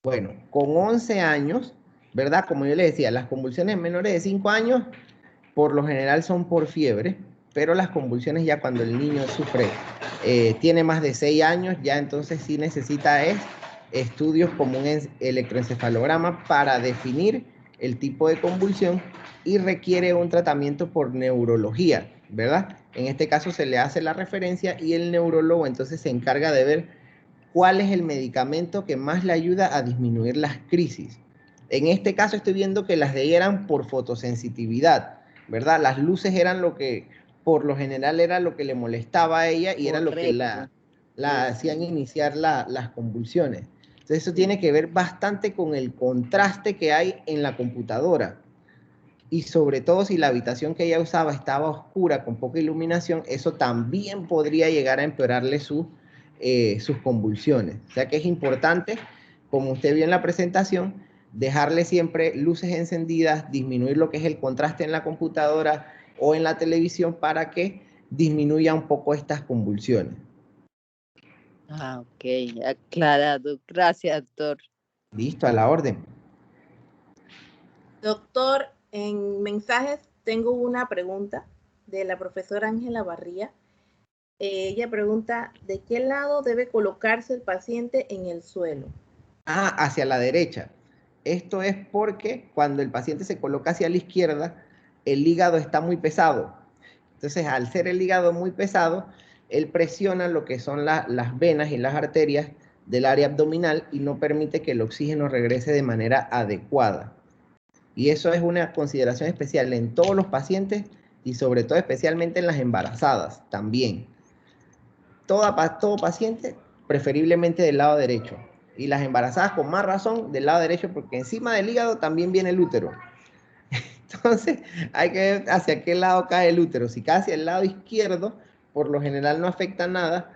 A: Bueno, con 11 años, ¿verdad? Como yo le decía, las convulsiones menores de 5 años por lo general son por fiebre, pero las convulsiones ya cuando el niño sufre, tiene más de 6 años, ya entonces sí necesita estudios como un electroencefalograma para definir el tipo de convulsión y requiere un tratamiento por neurología, ¿verdad? En este caso se le hace la referencia y el neurólogo entonces se encarga de ver cuál es el medicamento que más le ayuda a disminuir las crisis. En este caso estoy viendo que las de ella eran por fotosensitividad, ¿verdad? Las luces eran lo que, por lo general, era lo que le molestaba a ella y era lo que la hacían iniciar las convulsiones. Entonces eso tiene que ver bastante con el contraste que hay en la computadora. Y sobre todo si la habitación que ella usaba estaba oscura, con poca iluminación, eso también podría llegar a empeorarle sus convulsiones. O sea que es importante, como usted vio en la presentación, dejarle siempre luces encendidas, disminuir lo que es el contraste en la computadora o en la televisión para que disminuya un poco estas convulsiones.
C: Ok, aclarado. Gracias, doctor.
A: Listo, a la orden.
B: Doctor, en mensajes tengo una pregunta de la profesora Ángela Barría. Ella pregunta, ¿de qué lado debe colocarse el paciente en el suelo?
A: Hacia la derecha. Esto es porque cuando el paciente se coloca hacia la izquierda, el hígado está muy pesado. Entonces, al ser el hígado muy pesado, él presiona lo que son las venas y las arterias del área abdominal y no permite que el oxígeno regrese de manera adecuada. Y eso es una consideración especial en todos los pacientes y sobre todo especialmente en las embarazadas también. Todo paciente, preferiblemente del lado derecho. Y las embarazadas con más razón del lado derecho porque encima del hígado también viene el útero. Entonces hay que ver hacia qué lado cae el útero. Si cae hacia el lado izquierdo, por lo general no afecta nada.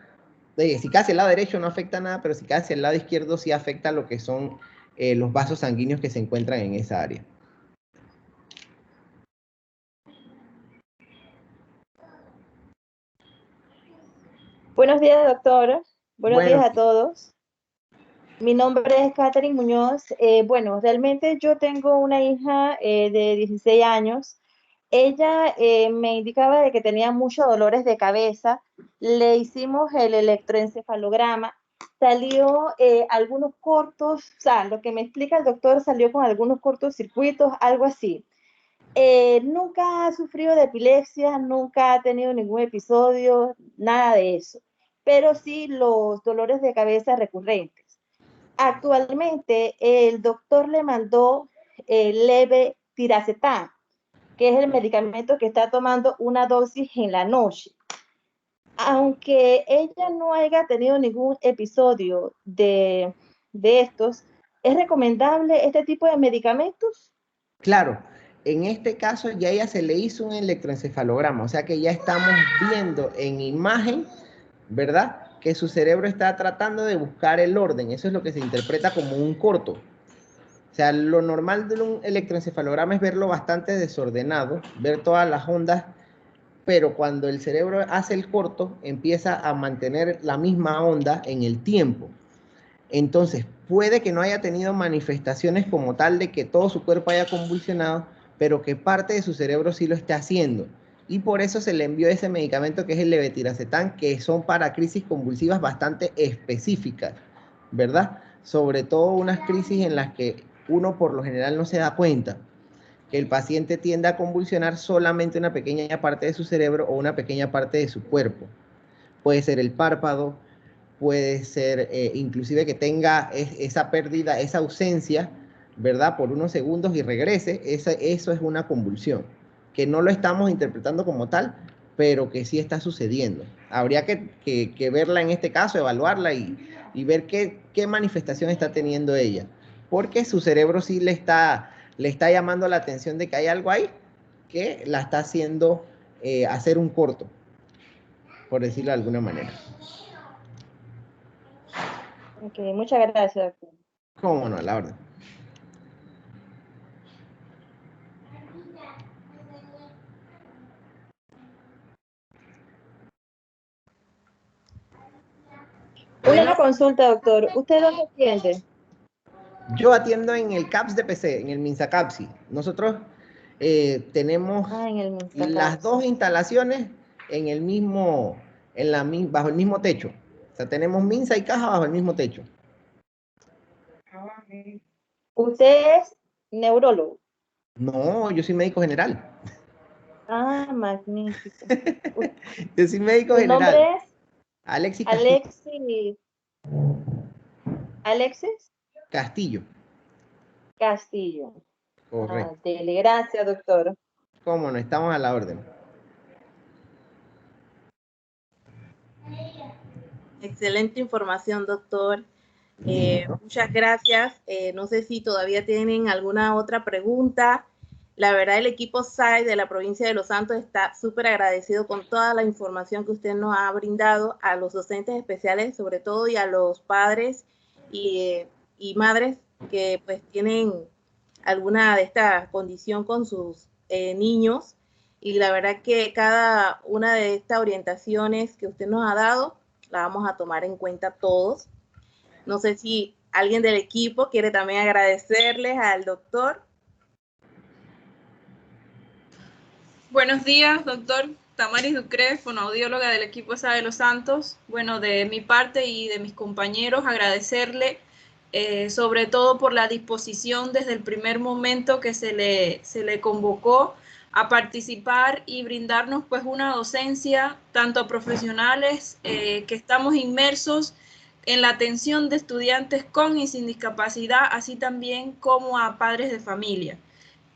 A: Si cae hacia el lado derecho no afecta nada, pero si cae hacia el lado izquierdo sí afecta lo que son los vasos sanguíneos que se encuentran en esa área.
D: Buenos días, doctor. Buenos días
A: Bueno,
D: a todos. Mi nombre es Catherine Muñoz. Bueno, realmente yo tengo una hija de 16 años. Ella me indicaba de que tenía muchos dolores de cabeza. Le hicimos el electroencefalograma. Salió algunos cortos, o sea, lo que me explica el doctor salió con algunos cortocircuitos, algo así. Nunca ha sufrido de epilepsia, nunca ha tenido ningún episodio, nada de eso, pero sí los dolores de cabeza recurrentes. Actualmente el doctor le mandó levetiracetam, que es el medicamento que está tomando una dosis en la noche. Aunque ella no haya tenido ningún episodio de estos, ¿es recomendable este tipo de medicamentos?
A: claro, en este caso ya ella se le hizo un electroencefalograma, o sea que ya estamos viendo en imagen, ¿verdad? Que su cerebro está tratando de buscar el orden. Eso es lo que se interpreta como un corto. O sea, lo normal de un electroencefalograma es verlo bastante desordenado, ver todas las ondas, pero cuando el cerebro hace el corto, empieza a mantener la misma onda en el tiempo. Entonces, puede que no haya tenido manifestaciones como tal de que todo su cuerpo haya convulsionado, pero que parte de su cerebro sí lo esté haciendo. Y por eso se le envió ese medicamento que es el levetiracetam, que son para crisis convulsivas bastante específicas, ¿verdad? Sobre todo unas crisis en las que uno por lo general no se da cuenta, que el paciente tiende a convulsionar solamente una pequeña parte de su cerebro o una pequeña parte de su cuerpo. Puede ser el párpado, puede ser inclusive que tenga esa pérdida, esa ausencia, ¿verdad? Por unos segundos y regrese, eso es una convulsión, que no lo estamos interpretando como tal, pero que sí está sucediendo. Habría que verla en este caso, evaluarla y ver qué manifestación está teniendo ella, porque su cerebro sí le está llamando la atención de que hay algo ahí que la está haciendo hacer un corto, por decirlo de alguna manera.
D: Ok, muchas gracias, doctor.
A: ¿Cómo no? A la orden.
B: Bueno,
D: Una consulta, doctor. ¿Usted dónde atiende?
A: Yo atiendo en el CAPS de PC, en el MINSACAPSI. Nosotros tenemos
D: En el
A: las
D: Minsacaps.
A: dos instalaciones en el mismo, bajo el mismo techo. O sea, tenemos MINSA y caja bajo el mismo techo.
D: ¿Usted es neurólogo?
A: No, yo soy médico general.
D: Ah, magnífico.
A: Yo soy médico
D: ¿Su nombre
A: general.
D: es
A: Alexis Castillo.
D: Alexis
A: Castillo.
D: Castillo? Ah,
A: Correcto.
D: dele, gracias, doctor.
A: ¿Cómo no? Estamos a la orden.
B: excelente información, doctor.
A: Listo.
B: Muchas gracias. No sé si todavía tienen alguna otra pregunta. La verdad, el equipo SAI de la provincia de Los Santos está súper agradecido con toda la información que usted nos ha brindado a los docentes especiales, sobre todo, y a los padres y madres que pues tienen alguna de esta condición con sus niños. Y la verdad que cada una de estas orientaciones que usted nos ha dado, la vamos a tomar en cuenta todos. No sé si alguien del equipo quiere también agradecerles al doctor.
E: Buenos días, doctor Tamaris Ducre, fonoaudióloga del equipo SA de Los Santos. Bueno, de mi parte y de mis compañeros, agradecerle sobre todo por la disposición desde el primer momento que se le convocó a participar y brindarnos pues una docencia tanto a profesionales que estamos inmersos en la atención de estudiantes con y sin discapacidad, así también como a padres de familia.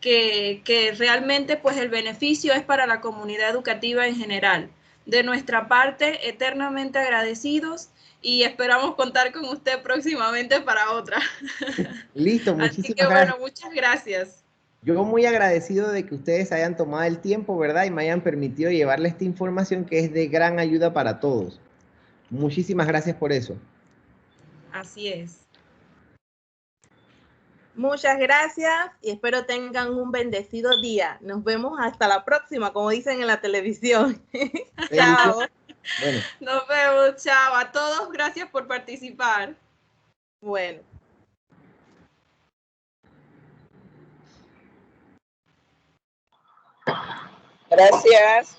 E: Que realmente pues el beneficio es para la comunidad educativa en general. De nuestra parte, eternamente agradecidos y esperamos contar con usted próximamente para otra.
A: Listo,
E: Así
A: muchísimas
E: que bueno,
A: gracias.
E: muchas gracias.
A: Yo muy agradecido de que ustedes hayan tomado el tiempo, ¿verdad? Y me hayan permitido llevarle esta información que es de gran ayuda para todos. Muchísimas gracias por eso.
E: Así es.
B: Muchas gracias y espero tengan un bendecido día. Nos vemos hasta la próxima, como dicen en la televisión. Chao.
A: Bueno.
E: Nos vemos, chao. A todos, gracias por participar.
B: Bueno.
F: Gracias.